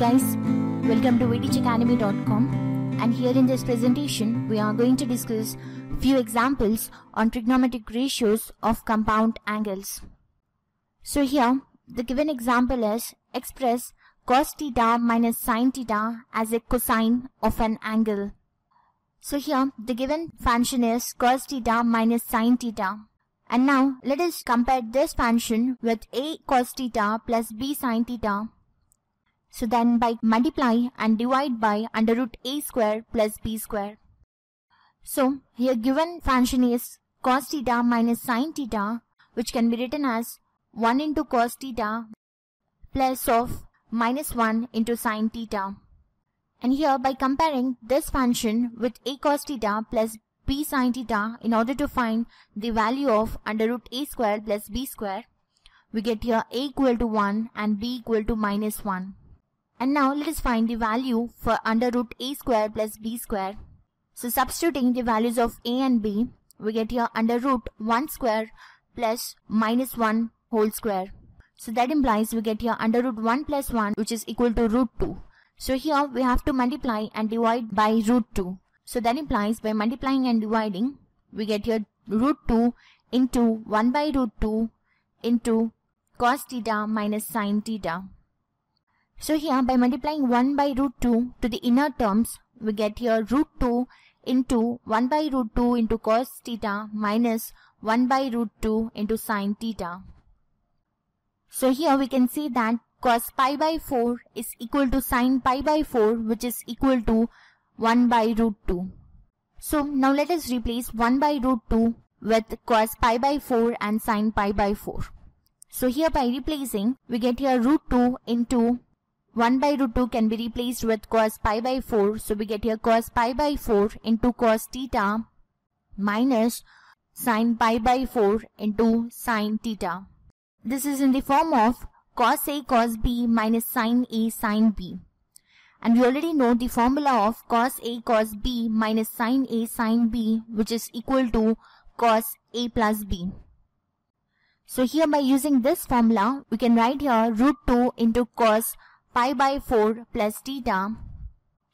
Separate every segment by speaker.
Speaker 1: guys, welcome to vtechacademy.com, and here in this presentation we are going to discuss few examples on trigonometric ratios of compound angles. So here the given example is express cos theta minus sin theta as a cosine of an angle. So here the given function is cos theta minus sin theta. And now let us compare this function with a cos theta plus b sin theta. So then by multiply and divide by under root a square plus b square. So here given function is cos theta minus sin theta, which can be written as 1 into cos theta plus of minus 1 into sin theta. And here by comparing this function with a cos theta plus b sin theta in order to find the value of under root a square plus b square, we get here a equal to 1 and b equal to minus 1. And now let us find the value for under root a square plus b square. So substituting the values of a and b, we get here under root 1 square plus minus 1 whole square. So that implies we get here under root 1 plus 1, which is equal to root 2. So here we have to multiply and divide by root 2. So that implies by multiplying and dividing, we get here root 2 into 1 by root 2 into cos theta minus sin theta. So here by multiplying 1 by root 2 to the inner terms, we get here root 2 into 1 by root 2 into cos theta minus 1 by root 2 into sin theta. So here we can see that cos pi by 4 is equal to sin pi by 4, which is equal to 1 by root 2. So now let us replace 1 by root 2 with cos pi by 4 and sin pi by 4. So here by replacing, we get here root 2 into 1 by root 2 can be replaced with cos pi by 4. So we get here cos pi by 4 into cos theta minus sin pi by 4 into sin theta. This is in the form of cos A cos B minus sin A sin B. And we already know the formula of cos A cos B minus sin A sin B, which is equal to cos A plus B. So here by using this formula, we can write here root 2 into cos pi by 4 plus theta.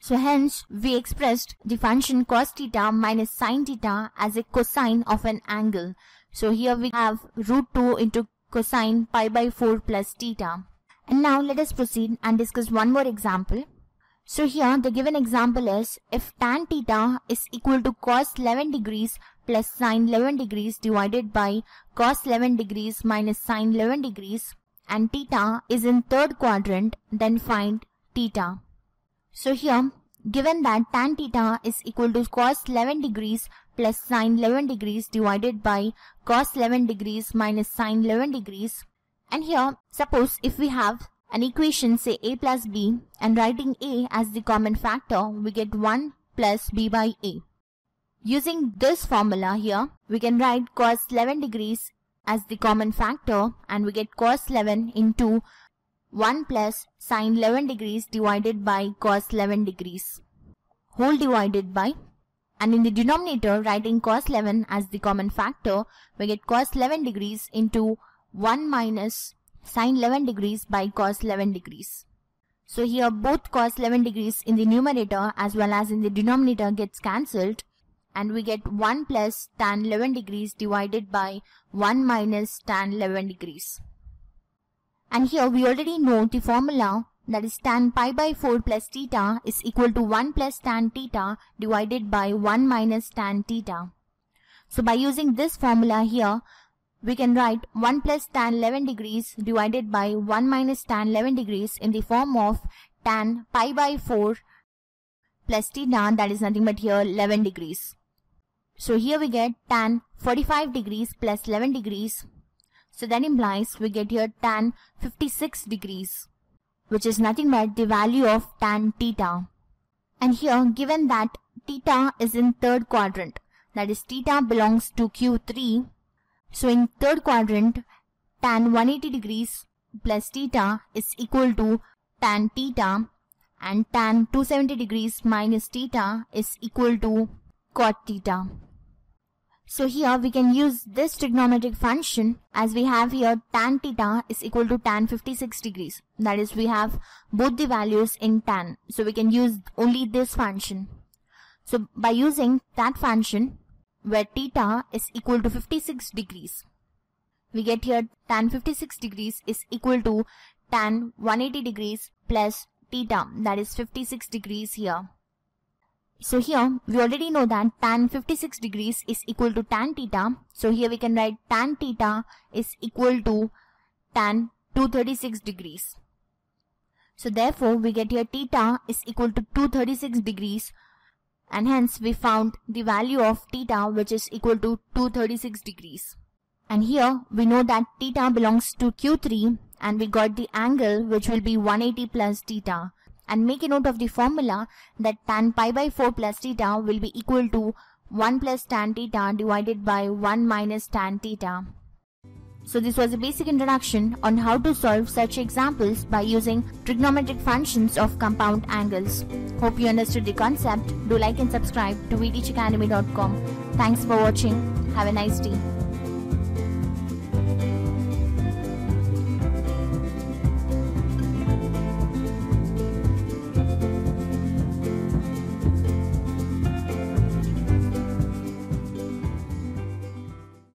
Speaker 1: So hence we expressed the function cos theta minus sin theta as a cosine of an angle. So here we have root 2 into cosine pi by 4 plus theta. And now let us proceed and discuss one more example. So here the given example is if tan theta is equal to cos 11 degrees plus sin 11 degrees divided by cos 11 degrees minus sin 11 degrees and theta is in third quadrant, then find theta. So here given that tan theta is equal to cos 11 degrees plus sin 11 degrees divided by cos 11 degrees minus sin 11 degrees, and here suppose if we have an equation say a plus b and writing a as the common factor, we get 1 plus b by a. Using this formula here, we can write cos 11 degrees as the common factor and we get cos 11 into 1 plus sin 11 degrees divided by cos 11 degrees whole divided by, and in the denominator writing cos 11 as the common factor, we get cos 11 degrees into 1 minus sin 11 degrees by cos 11 degrees. So here both cos 11 degrees in the numerator as well as in the denominator gets cancelled, and we get 1 plus tan 11 degrees divided by 1 minus tan 11 degrees. And here we already know the formula, that is tan pi by 4 plus theta is equal to 1 plus tan theta divided by 1 minus tan theta. So by using this formula here, we can write 1 plus tan 11 degrees divided by 1 minus tan 11 degrees in the form of tan pi by 4 plus theta, that is nothing but here 11 degrees. So here we get tan 45 degrees plus 11 degrees. So that implies we get here tan 56 degrees, which is nothing but the value of tan theta. And here given that theta is in third quadrant, that is theta belongs to Q3. So in third quadrant, tan 180 degrees plus theta is equal to tan theta, and tan 270 degrees minus theta is equal to cot theta. So here we can use this trigonometric function, as we have here tan theta is equal to tan 56 degrees. That is, we have both the values in tan. So we can use only this function. So by using that function where theta is equal to 56 degrees, we get here tan 56 degrees is equal to tan 180 degrees plus theta, that is 56 degrees here. So here we already know that tan 56 degrees is equal to tan theta. So here we can write tan theta is equal to tan 236 degrees. So therefore we get here theta is equal to 236 degrees, and hence we found the value of theta, which is equal to 236 degrees. And here we know that theta belongs to Q3, and we got the angle which will be 180 plus theta. And make a note of the formula that tan pi by 4 plus theta will be equal to 1 plus tan theta divided by 1 minus tan theta. So this was a basic introduction on how to solve such examples by using trigonometric functions of compound angles. Hope you understood the concept. Do like and subscribe to vtechacademy.com. Thanks for watching. Have a nice day.